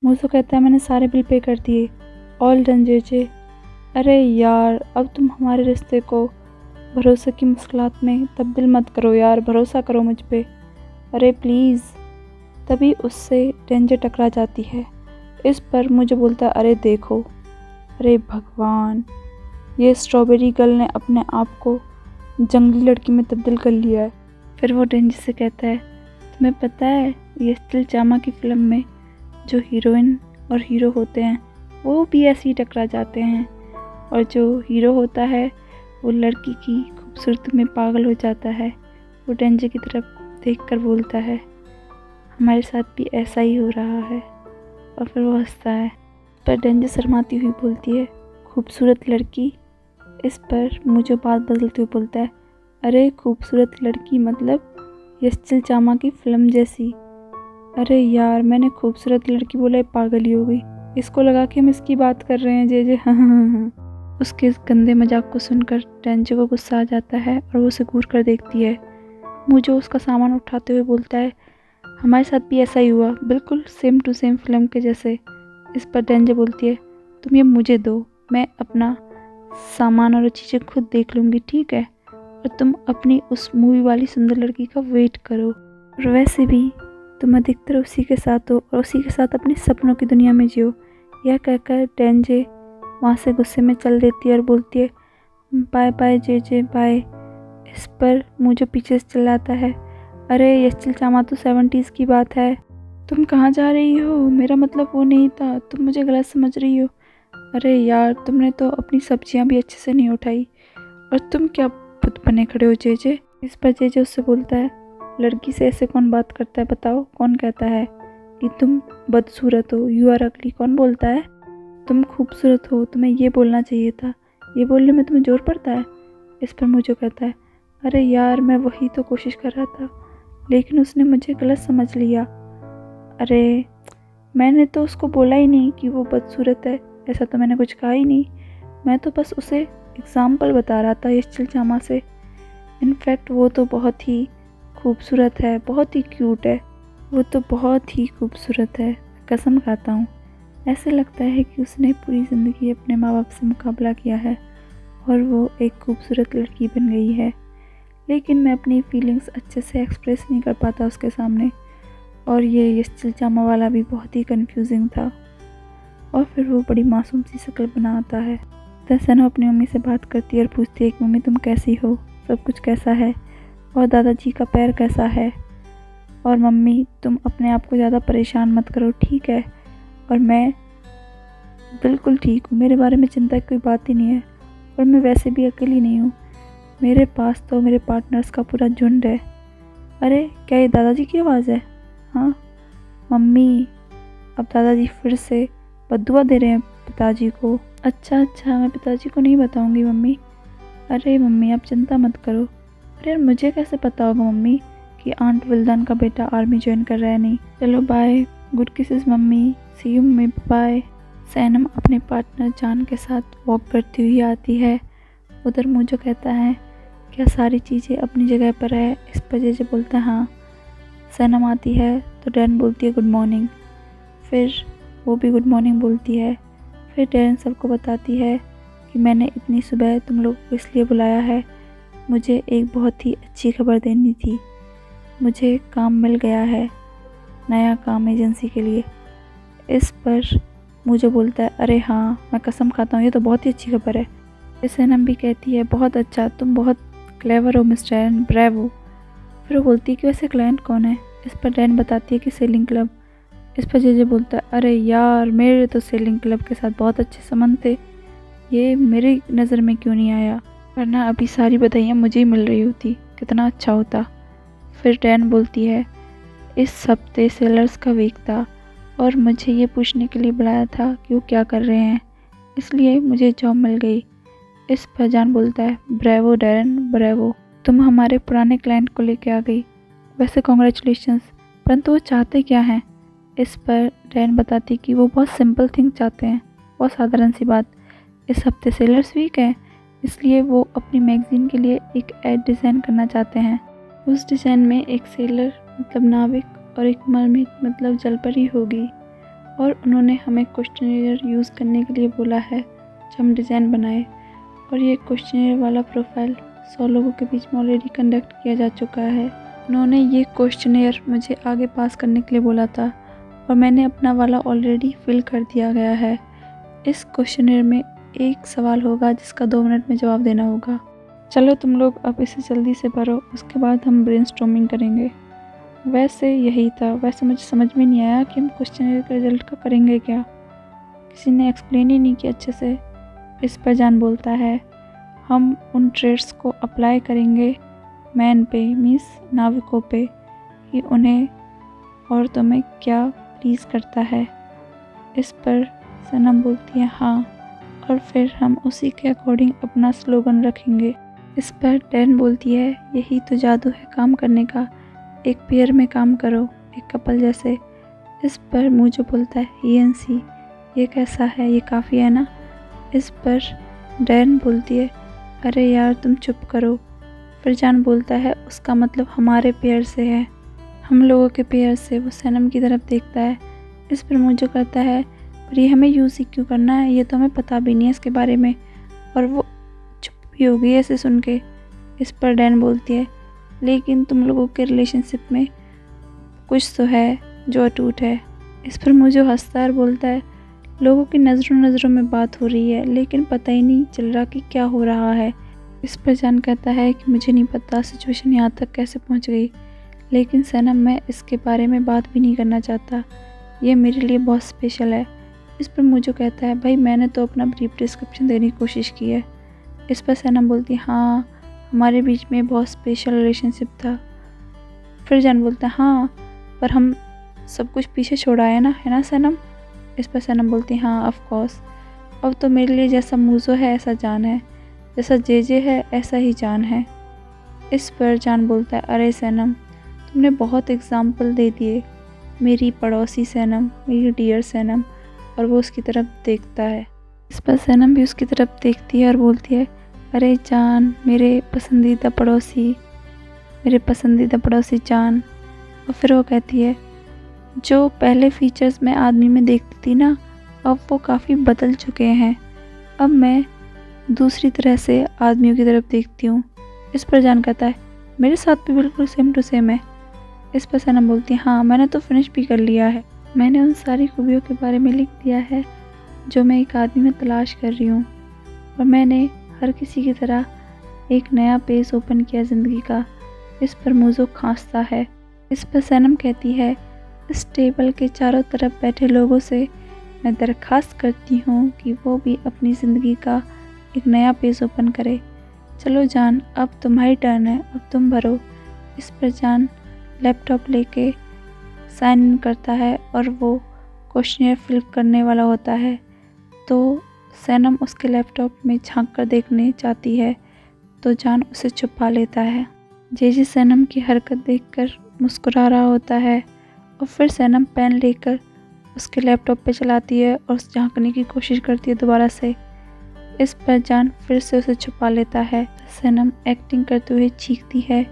मूसो कहता है मैंने सारे बिल पे कर दिए। All done JJ. अरे यार अब तुम हमारे रिश्ते को भरोसे की मुश्किलात में तब्दील मत करो यार, भरोसा करो मुझ पे, अरे प्लीज़। तभी उससे डेंजर टकरा जाती है। इस पर मुझे बोलता है अरे देखो, अरे भगवान, ये स्ट्रॉबेरी गर्ल ने अपने आप को जंगली लड़की में तब्दील कर लिया है। फिर वो डेंजर से कहता है तुम्हें पता है ये स्टिल चामा की फ़िल्म में जो हीरोइन और हीरो होते हैं वो भी ऐसे ही टकरा जाते हैं, और जो हीरो होता है वो लड़की की खूबसूरती में पागल हो जाता है। वो डेंजर की तरफ देखकर बोलता है हमारे साथ भी ऐसा ही हो रहा है, और फिर वो हंसता है। पर डेंजर शर्माती हुई बोलती है खूबसूरत लड़की। इस पर मुझे बात बदलते हुए बोलता है अरे खूबसूरत लड़की मतलब ये स्टिल चामा की फ़िल्म जैसी। अरे यार मैंने खूबसूरत लड़की बोला, पागल ही हो गई, इसको लगा कि हम इसकी बात कर रहे हैं जे हाँ। उसके इस गंदे मजाक को सुनकर डेंजर को गुस्सा आ जाता है और वो उसे घूर कर देखती है। मुझे उसका सामान उठाते हुए बोलता है हमारे साथ भी ऐसा ही हुआ, बिल्कुल सेम टू सेम फिल्म के जैसे। इस पर डेंजर बोलती है तुम ये मुझे दो, मैं अपना सामान और चीज़ें खुद देख लूँगी, ठीक है, और तुम अपनी उस मूवी वाली सुंदर लड़की का वेट करो। और वैसे भी तुम अधिकतर उसी के साथ हो और उसी के साथ अपने सपनों की दुनिया में जियो। यह कहकर डेंजर वहाँ से गुस्से में चल देती है और बोलती है बाय बाय जे बाय। इस पर मुझे पीछे से चिल्लाता है अरे ये स्टिल चामा तो 70s की बात है, तुम कहाँ जा रही हो, मेरा मतलब वो नहीं था, तुम मुझे गलत समझ रही हो। अरे यार तुमने तो अपनी सब्जियां भी अच्छे से नहीं उठाई और तुम क्या बुत बने खड़े हो जेजे। इस पर जेजे उससे बोलता है लड़की से ऐसे कौन बात करता है, बताओ कौन कहता है कि तुम बदसूरत हो, यू आर अगली, कौन बोलता है, तुम खूबसूरत हो, तुम्हें ये बोलना चाहिए था, ये बोलने में तुम्हें जोर पड़ता है। इस पर मुझे कहता है अरे यार मैं वही तो कोशिश कर रहा था, लेकिन उसने मुझे गलत समझ लिया। अरे मैंने तो उसको बोला ही नहीं कि वो बदसूरत है, ऐसा तो मैंने कुछ कहा ही नहीं, मैं तो बस उसे एग्ज़ाम्पल बता रहा था इस चिलचामा से। इनफैक्ट वो तो बहुत ही खूबसूरत है, बहुत ही क्यूट है, वो तो बहुत ही खूबसूरत है, कसम खाता हूँ। ऐसे लगता है कि उसने पूरी ज़िंदगी अपने माँ बाप से मुकाबला किया है और वो एक खूबसूरत लड़की बन गई है, लेकिन मैं अपनी फीलिंग्स अच्छे से एक्सप्रेस नहीं कर पाता उसके सामने। और ये चिलचामा वाला भी बहुत ही कंफ्यूजिंग था। और फिर वो बड़ी मासूम सी शक्ल बनाता है। सना अपनी मम्मी से बात करती है और पूछती है कि मम्मी तुम कैसी हो, सब कुछ कैसा है, और दादाजी का पैर कैसा है, और मम्मी तुम अपने आप को ज़्यादा परेशान मत करो, ठीक है, और मैं बिल्कुल ठीक हूँ, मेरे बारे में चिंता की कोई बात ही नहीं है, और मैं वैसे भी अकेली नहीं हूँ, मेरे पास तो मेरे पार्टनर्स का पूरा झुंड है। अरे क्या ये दादाजी की आवाज़ है? हाँ मम्मी, अब दादाजी फिर से बद्दुआ दे रहे हैं पिताजी को। अच्छा मैं पिताजी को नहीं बताऊंगी मम्मी। अरे मम्मी आप चिंता मत करो। अरे यार मुझे कैसे पता होगा मम्मी कि आंट विल्दान का बेटा आर्मी ज्वाइन कर रहा है? नहीं, चलो bye, good kisses mummy, see you mummy, bye. सैनम अपने पार्टनर जान के साथ वॉक करती हुई आती है। उधर मुझे कहता है क्या सारी चीज़ें अपनी जगह पर है? इस पर जे बोलता है हाँ। सैनम आती है तो डैन बोलती है गुड मॉर्निंग, फिर वो भी गुड मॉर्निंग बोलती है। फिर डैन सबको बताती है कि मैंने इतनी सुबह तुम लोगों को इसलिए बुलाया है, मुझे एक बहुत ही अच्छी खबर देनी थी, मुझे काम मिल गया है, नया काम एजेंसी के लिए। इस पर मुझे बोलता है अरे हाँ मैं कसम खाता हूँ ये तो बहुत ही अच्छी खबर है। फिर सैनम भी कहती है बहुत अच्छा, तुम बहुत क्लेवर हो मिस्टर डैन, ब्रेवो। फिर वो बोलती है कि वैसे क्लाइंट कौन है? इस पर डैन बताती है कि सेलिंग क्लब। इस पर जे बोलता है अरे यार मेरे तो सेलिंग क्लब के साथ बहुत अच्छे संबंध थे, ये मेरी नज़र में क्यों नहीं आया, वरना अभी सारी बधाइयाँ मुझे ही मिल रही होती, कितना अच्छा होता। फिर डैन बोलती है इस हफ्ते सेलर्स का वीक था और मुझे ये पूछने के लिए बुलाया था कि वो क्या कर रहे हैं, इसलिए मुझे जॉब मिल गई। इस पर जान बोलता है ब्रेवो डैरन ब्रेवो, तुम हमारे पुराने क्लाइंट को लेके आ गई, वैसे कॉन्ग्रेचुलेशंस, परंतु वो चाहते क्या हैं? इस पर डैन बताती कि वो बहुत सिंपल थिंग चाहते हैं, बहुत साधारण सी बात। इस हफ्ते सेलर्स वीक है, इसलिए वो अपनी मैगज़ीन के लिए एक ऐड डिज़ाइन करना चाहते हैं। उस डिज़ाइन में एक सेलर मतलब नाविक और एक मरमेड मतलब जलपरी होगी, और उन्होंने हमें क्वेश्चनेयर यूज़ करने के लिए बोला है जो हम डिज़ाइन बनाए। और ये क्वेश्चनेयर वाला प्रोफाइल 100 लोगों के बीच में ऑलरेडी कंडक्ट किया जा चुका है। उन्होंने ये क्वेश्चनेयर मुझे आगे पास करने के लिए बोला था और मैंने अपना वाला ऑलरेडी फिल कर दिया गया है। इस क्वेश्चनेयर में एक सवाल होगा जिसका 2 मिनट में जवाब देना होगा। चलो तुम लोग अब इसे जल्दी से भरो, उसके बाद हम ब्रेनस्टॉर्मिंग करेंगे। वैसे यही था। वैसे मुझे समझ में नहीं आया कि हम क्वेश्चनेयर के रिजल्ट का करेंगे क्या। किसी ने एक्सप्लेन ही नहीं किया अच्छे से। इस पर जान बोलता है हम उन ट्रेड्स को अप्लाई करेंगे मैन पे, मीन्स नाविकों पे, कि उन्हें औरतों में क्या प्लीज़ करता है। इस पर सनम बोलती है हाँ, और फिर हम उसी के अकॉर्डिंग अपना स्लोगन रखेंगे। इस पर डैन बोलती है यही तो जादू है काम करने का, एक पेयर में काम करो, एक कपल जैसे। इस पर मुझे बोलता है हीएनसी, ये कैसा है, ये काफ़ी है ना। इस पर डैन बोलती है अरे यार तुम चुप करो। फिर जान बोलता है उसका मतलब हमारे पेयर से है, हम लोगों के पेयर से। वो सनम की तरफ देखता है। इस पर मुझे कहता है पर ये हमें यूज़ ही क्यों करना है, ये तो हमें पता भी नहीं है इसके बारे में। और वो चुप भी हो गई ऐसे सुन के। इस पर डैन बोलती है लेकिन तुम लोगों के रिलेशनशिप में कुछ तो है जो अटूट है। इस पर मुझे हंसता और बोलता है लोगों की नज़रों नज़रों में बात हो रही है लेकिन पता ही नहीं चल रहा कि क्या हो रहा है। इस पर जान कहता है कि मुझे नहीं पता सिचुएशन यहाँ तक कैसे पहुँच गई, लेकिन सनम मैं इसके बारे में बात भी नहीं करना चाहता, ये मेरे लिए बहुत स्पेशल है। इस पर मुझे कहता है भाई मैंने तो अपना ब्रीफ डिस्क्रिप्शन देने की कोशिश की है। इस पर सनम बोलती है हाँ हमारे बीच में बहुत स्पेशल रिलेशनशिप था। फिर जान बोलता है हाँ पर हम सब कुछ पीछे छोड़ा है ना सनम। इस पर सनम बोलती है हाँ ऑफ कोर्स, अब तो मेरे लिए जैसा मूजो है ऐसा जान है, जैसा जे है ऐसा ही जान है। इस पर जान बोलता है अरे सनम तुमने बहुत एग्जाम्पल दे दिए, मेरी पड़ोसी सनम, मेरी डियर सनम। और वो उसकी तरफ देखता है। इस पर सनम भी उसकी तरफ देखती है और बोलती है अरे जान मेरे पसंदीदा पड़ोसी जान। और फिर वो कहती है जो पहले फीचर्स मैं आदमी में देखती थी ना, अब वो काफ़ी बदल चुके हैं, अब मैं दूसरी तरह से आदमियों की तरफ देखती हूँ। इस पर जान कहता है मेरे साथ भी बिल्कुल सेम टू सेम है। इस पर सनम बोलती है हाँ मैंने तो फिनिश भी कर लिया है, मैंने उन सारी खूबियों के बारे में लिख दिया है जो मैं एक आदमी में तलाश कर रही हूँ, और मैंने हर किसी की तरह एक नया पेज ओपन किया ज़िंदगी का। इस पर मुझे खांसता है। इस पर सनम कहती है इस टेबल के चारों तरफ बैठे लोगों से मैं दरख्वास्त करती हूँ कि वो भी अपनी ज़िंदगी का एक नया पेज ओपन करे। चलो जान अब तुम्हारी टर्न है, अब तुम भरो। इस पर जान लैपटॉप लेके साइन इन करता है और वो क्वेश्चनियर फिल करने वाला होता है। तो सनम उसके लैपटॉप में झांक कर देखने चाहती है तो जान उसे छुपा लेता है। जे सनम की हरकत देखकर मुस्कुरा रहा होता है और फिर सनम पेन लेकर उसके लैपटॉप पे चलाती है और उस झांकने की कोशिश करती है दोबारा से। इस पर जान फिर से उसे छुपा लेता है। सनम एक्टिंग करते हुए चीखती है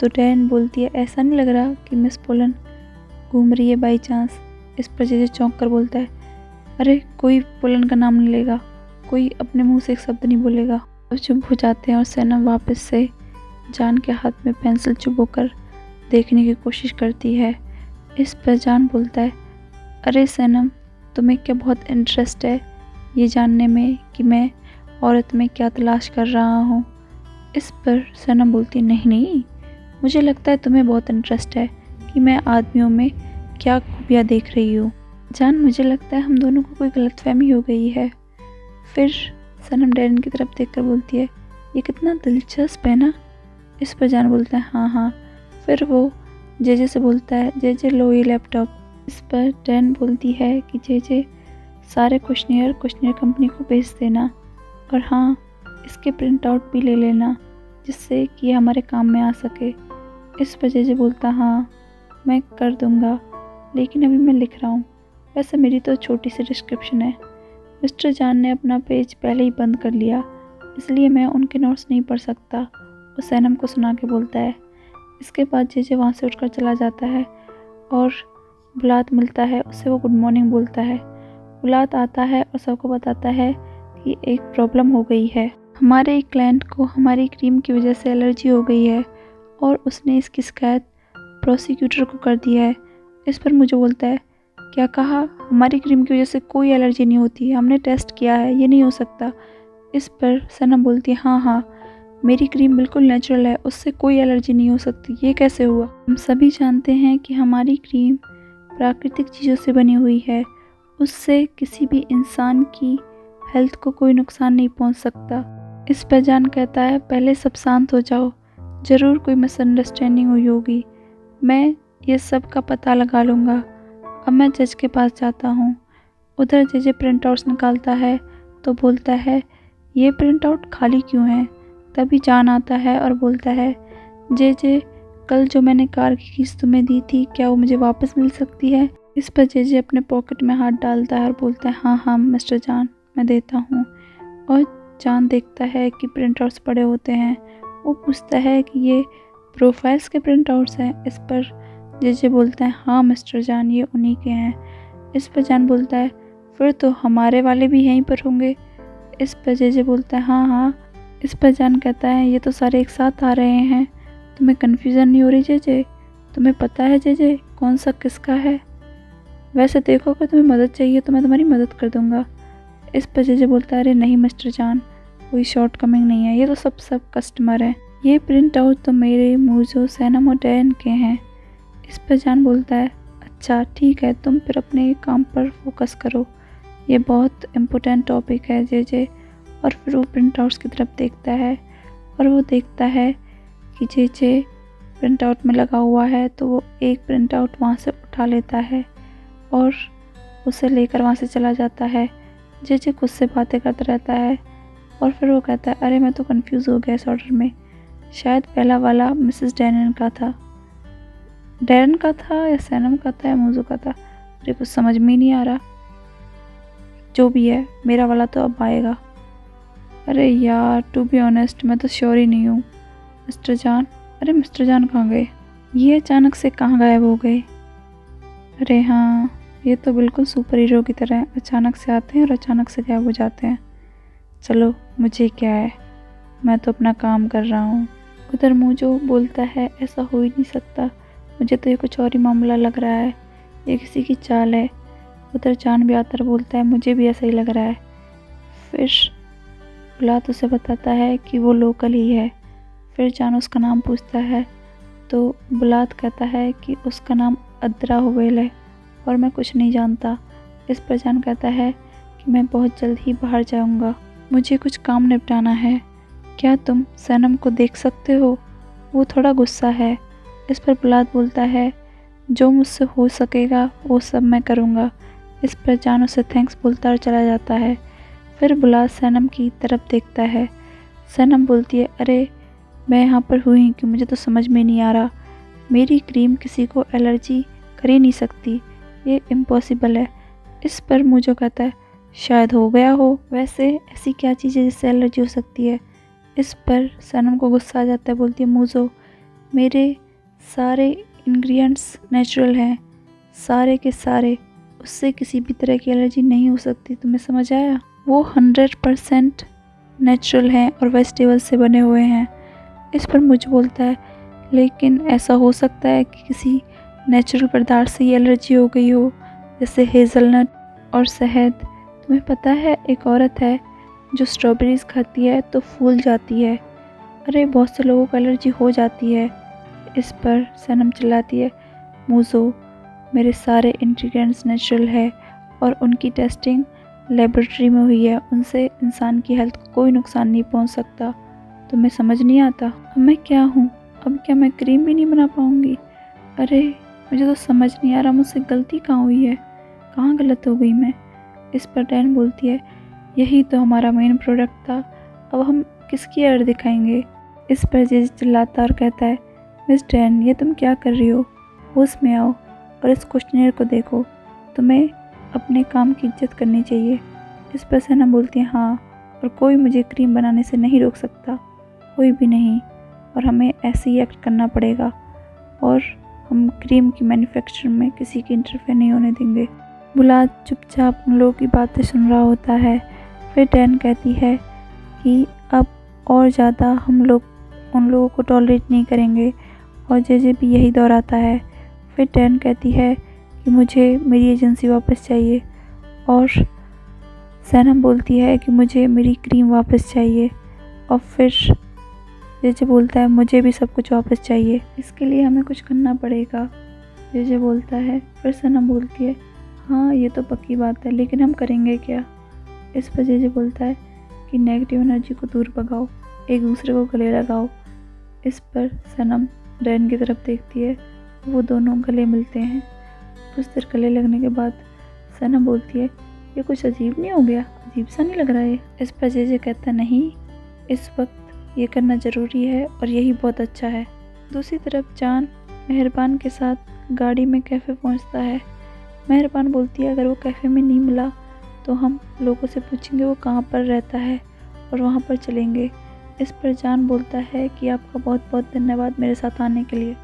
तो डैन बोलती है ऐसा नहीं लग रहा कि मिस पोलन घूम रही है बाई चांस। इस पर जे चौंक कर बोलता है अरे कोई पोलन का नाम नहीं लेगा, कोई अपने मुंह से एक शब्द नहीं बोलेगा। और चुप हो जाते हैं और सनम वापस से जान के हाथ में पेंसिल चुभोकर देखने की कोशिश करती है। इस पर जान बोलता है अरे सनम तुम्हें क्या बहुत इंटरेस्ट है ये जानने में कि मैं औरत में क्या तलाश कर रहा हूँ। इस पर सनम बोलती नहीं, मुझे लगता है तुम्हें बहुत इंटरेस्ट है कि मैं आदमियों में क्या खूबियाँ देख रही हूँ। जान मुझे लगता है हम दोनों को कोई गलतफहमी हो गई है। फिर सनम डैन की तरफ देखकर बोलती है ये कितना दिलचस्प है ना। इस पर जान बोलता है हाँ। फिर वो जे से बोलता है जे लो ये लैपटॉप। इस पर डैन बोलती है कि जे सारे क्वेश्चनियर कंपनी को भेज देना, और हाँ इसके प्रिंट आउट भी ले लेना जिससे कि ये हमारे काम में आ सके। इस पर जे बोलता हाँ मैं कर दूँगा, लेकिन अभी मैं लिख रहा हूँ, वैसे मेरी तो छोटी सी डिस्क्रिप्शन है। मिस्टर जान ने अपना पेज पहले ही बंद कर लिया, इसलिए मैं उनके नोट्स नहीं पढ़ सकता। वो सनम को सुना के बोलता है। इसके बाद जे वहाँ से उठकर चला जाता है और बुलात मिलता है, उससे वो गुड मॉर्निंग बोलता है। बुलात आता है और सबको बताता है कि एक प्रॉब्लम हो गई है, हमारे एक क्लाइंट को हमारी क्रीम की वजह से एलर्जी हो गई है और उसने इसकी शिकायत प्रोसिक्यूटर को कर दिया है। इस पर मुझे बोलता है, क्या कहा? हमारी क्रीम की वजह से कोई एलर्जी नहीं होती, हमने टेस्ट किया है, ये नहीं हो सकता। इस पर सनम बोलती है, हाँ, मेरी क्रीम बिल्कुल नेचुरल है, उससे कोई एलर्जी नहीं हो सकती, ये कैसे हुआ? हम सभी जानते हैं कि हमारी क्रीम प्राकृतिक चीज़ों से बनी हुई है, उससे किसी भी इंसान की हेल्थ को कोई नुकसान नहीं पहुंच सकता। इस पर जान कहता है, पहले सब शांत हो जाओ, ज़रूर कोई मिसअंडरस्टैंडिंग हुई होगी, मैं ये सब का पता लगा लूँगा। अब मैं जज के पास जाता हूँ। उधर जे प्रिंट आउट्स निकालता है तो बोलता है, ये प्रिंट आउट खाली क्यों है? तभी जान आता है और बोलता है, जे कल जो मैंने कार की कीज तुम्हें दी थी, क्या वो मुझे वापस मिल सकती है? इस पर जे अपने पॉकेट में हाथ डालता है और बोलता है, हाँ मिस्टर जान, मैं देता हूँ। और जान देखता है कि प्रिंट आउट्स पड़े होते हैं। वो पूछता है कि ये प्रोफाइल्स के प्रिंट आउट्स हैं? इस पर जे बोलता है, हाँ मिस्टर जान, ये उन्हीं के हैं। इस पर जान बोलता है, फिर तो हमारे वाले भी यहीं पर होंगे। इस पर जे बोलता है, हाँ। इस पर जान कहता है, ये तो सारे एक साथ आ रहे हैं, तुम्हें कन्फ्यूज़न नहीं हो रही जे? तुम्हें पता है जे कौन सा किसका है? वैसे देखो, अगर तुम्हें मदद चाहिए तो मैं तुम्हारी मदद कर दूँगा। इस पर जे बोलता है, अरे नहीं मिस्टर जान, कोई शॉर्ट कमिंग नहीं है, ये तो सब कस्टमर हैं, ये प्रिंट आउट तो मेरे मूजो, सैनम और डैन के हैं। इस पर जान बोलता है, अच्छा ठीक है, तुम फिर अपने काम पर फोकस करो, ये बहुत इम्पोर्टेंट टॉपिक है जे। और फिर वो प्रिंट आउट्स की तरफ देखता है और वो देखता है कि जे प्रिंट आउट में लगा हुआ है, तो वो एक प्रिंट आउट वहाँ से उठा लेता है और उसे लेकर वहाँ से चला जाता है। जे खुद से बातें करता रहता है और फिर वो कहता है, अरे मैं तो कंफ्यूज हो गया इस ऑर्डर में, शायद पहला वाला मिसेस डैरन का था या सैनम का था या मूजो का था, मुझे कुछ समझ में ही नहीं आ रहा। जो भी है, मेरा वाला तो अब आएगा। अरे यार, टू बी ऑनेस्ट मैं तो श्योर ही नहीं हूँ। मिस्टर जान, अरे मिस्टर जान कहाँ गए? ये अचानक से कहाँ गायब हो गए? अरे हाँ, ये तो बिल्कुल सुपर हीरो की तरह है, अचानक से आते हैं और अचानक से गायब हो जाते हैं। चलो मुझे क्या है, मैं तो अपना काम कर रहा हूँ। उधर मूजो बोलता है, ऐसा हो ही नहीं सकता, मुझे तो ये कुछ और ही मामला लग रहा है, ये किसी की चाल है। उधर जान भी आता बोलता है, मुझे भी ऐसा ही लग रहा है। फिर बुलात उसे बताता है कि वो लोकल ही है। फिर जान उसका नाम पूछता है तो बुलात कहता है कि उसका नाम अद्रा हुवेल है और मैं कुछ नहीं जानता। इस पर जान कहता है कि मैं बहुत जल्द ही बाहर जाऊंगा, मुझे कुछ काम निपटाना है, क्या तुम सनम को देख सकते हो? वो थोड़ा गुस्सा है। इस पर बुलात बोलता है, जो मुझसे हो सकेगा वो सब मैं करूँगा। इस पर जान उसे थैंक्स बोलता और चला जाता है। फिर बुलात सनम की तरफ देखता है। सनम बोलती है, अरे मैं यहाँ पर हुई क्यों, मुझे तो समझ में नहीं आ रहा, मेरी क्रीम किसी को एलर्जी कर ही नहीं सकती, ये इम्पॉसिबल है। इस पर मुझे कहता है, शायद हो गया हो, वैसे ऐसी क्या चीज़ है जिससे एलर्जी हो सकती है? इस पर सनम को गुस्सा आ जाता है, बोलती है, मूजो, मेरे सारे इंग्रेडिएंट्स नेचुरल हैं, सारे के सारे, उससे किसी भी तरह की एलर्जी नहीं हो सकती, तुम्हें समझ आया? वो 100% नेचुरल हैं और वेजिटेबल से बने हुए हैं। इस पर मुझे बोलता है, लेकिन ऐसा हो सकता है कि किसी नेचुरल पदार्थ से ये एलर्जी हो गई हो, जैसे हेज़लनट और शहद। तुम्हें पता है, एक औरत है जो स्ट्रॉबेरीज़ खाती है तो फूल जाती है। अरे बहुत से लोगों को एलर्जी हो जाती है। इस पर सनम चिल्लाती है, मूजो, मेरे सारे इंग्रेडिएंट्स नेचुरल है और उनकी टेस्टिंग लेबोरेटरी में हुई है, उनसे इंसान की हेल्थ को कोई नुकसान नहीं पहुंच सकता। तुम्हें समझ नहीं आता, अब मैं क्या हूँ? अब क्या मैं क्रीम भी नहीं बना पाऊँगी? अरे मुझे तो समझ नहीं आ रहा, मुझसे गलती कहाँ हुई है, कहाँ गलत हो गई मैं? इस पर डैन बोलती है, यही तो हमारा मेन प्रोडक्ट था, अब हम किसकी एड दिखाएंगे? इस पर जे चिल्लाता और कहता है, मिस डैन, ये तुम क्या कर रही हो? होश में आओ और इस क्वेश्चनियर को देखो, तुम्हें अपने काम की इज्जत करनी चाहिए। इस पर सनम बोलती है, हाँ, और कोई मुझे क्रीम बनाने से नहीं रोक सकता, कोई भी नहीं, और हमें ऐसे ही एक्ट करना पड़ेगा और हम क्रीम की मैन्युफैक्चरिंग में किसी की इंटरफेयर नहीं होने देंगे। बुलाद चुपचाप उन लोगों की बातें सुन रहा होता है। फिर डैन कहती है कि अब और ज़्यादा हम लोग उन लोगों को टॉलरेट नहीं करेंगे, और जे भी यही दोहराता है। फिर डैन कहती है कि मुझे मेरी एजेंसी वापस चाहिए, और सैनम बोलती है कि मुझे मेरी क्रीम वापस चाहिए, और फिर जे बोलता है मुझे भी सब कुछ वापस चाहिए, इसके लिए हमें कुछ करना पड़ेगा। जे बोलता है। फिर सैनम बोलती है हाँ ये तो पक्की बात है, लेकिन हम करेंगे क्या। इस पर जे बोलता है कि नेगेटिव एनर्जी को दूर भगाओ, एक दूसरे को गले लगाओ। इस पर सैनम डैन की तरफ देखती है, वो दोनों गले मिलते हैं। कुछ देर गले लगने के बाद सैनम बोलती है ये कुछ अजीब नहीं हो गया, अजीब सा नहीं लग रहा है। इस पर जे कहता नहीं, इस वक्त ये करना ज़रूरी है और यही बहुत अच्छा है। दूसरी तरफ जान मेहरबान के साथ गाड़ी में कैफ़े पहुंचता है। मेहरबान बोलती है अगर वो कैफ़े में नहीं मिला तो हम लोगों से पूछेंगे वो कहाँ पर रहता है और वहाँ पर चलेंगे। इस पर जान बोलता है कि आपका बहुत बहुत धन्यवाद मेरे साथ आने के लिए।